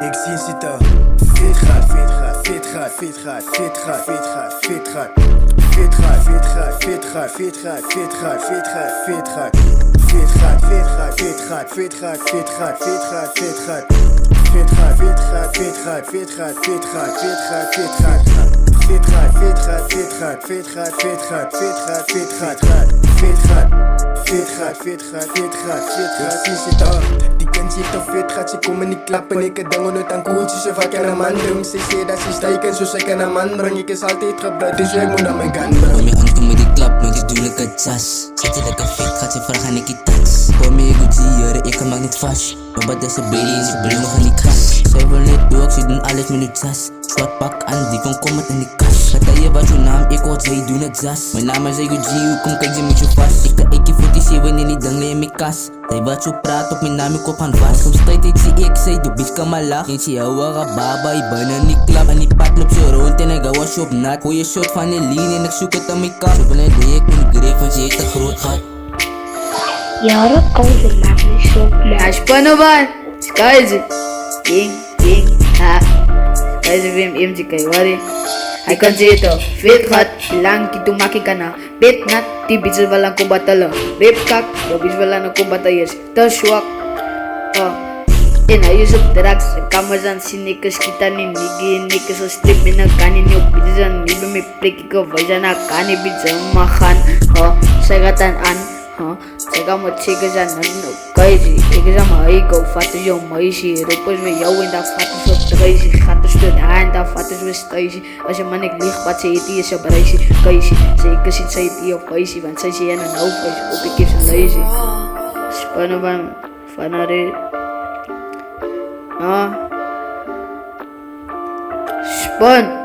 Ik zie zitten. Fit gaat, fit gaat, fit gaat, fit gaat, fit gaat, fit gaat, fit gaat. Fit gaat, fit gaat, fit gaat, fit gaat, fit gaat, fit gaat, fit gaat. Fit gaat, fit gaat, fit gaat, fit gaat, fit gaat, fit gaat, fit gaat. Fit gaat, fit gaat, fit gaat, fit gaat, fit gaat, fit gaat, fit gaat. Fit gaat, fit gaat, fit gaat, fit gaat, fit gaat, fit gaat, fit gaat, fit gaat. Fit gaat, fit gaat, fit gaat, fit gaat. Zie zitten. Die kent zich toch fit gaat, ze komen niet klappen. Ik denk het aan koeltjes, ze vakken een man. Drum, ze zei dat ze stijken, zo zeker een man. Breng ik is altijd gebruikt, dus ik moet aan mijn gun brengen. Kom je aan met die klap, met die doe ik het jas. Zet je lekker fit, gaat ze vragen ik je tas. Kom je goed hier, ik maak niet vast. Maar wat is de baby en ze brengen nog aan die kast. Zij wil niet doen, ze doen alles met die jas. Zwart pak aan, die kon komen in die kast. Kata je wat je naam, ik hoort zij doen het jas. Mijn naam is Ego G, hoe kom kijk je met je vast. Ik kan AK-47 in die dang in mijn kas. Zij wat zo praat op mijn naam, ik op aan vast. Soms tijd ik zie ik, zij doe bitch kan maar lach. En zie jou een baba, ik ben in die klap. En die pad loopt zo rond en ik hou was op nat. Goeie shot van die lean en ik zoek het aan mijn kast. Zo ben ik met die greep, want ze heeft een groot gat. Ja, dat kan ze maar niet zo Ja, spannend man. Skyze. King, ha. Skyze film MCK, worry. Hij kan zitten, fit gaat, lang kita maak ik na. Bet nat, die bitches walang ko batalo. Bep kak, die bitches walang ko batayers. Te swak. En hij is op drugs, kamers aan cynicus, kita ni nigi, niks zo strip in een kan niet op bitches aan niet meer plek ik of wij zijn kan niet bitches makan. Zij gaat aan. Zij gaan met zeker zijn crazy. Ik is aan mijn ego, vat is jouw meisje. Roepers met jou en dat vat is op crazy. Gaat de stud aan, dat vat is weer crazy. Als je man ik lieg, wat zei die is op reisje. Crazy, zeker ziet zij die op crazy. Want zij zie je een hoofd, op ik heb ze lazy. Spannend van haar. Spannend.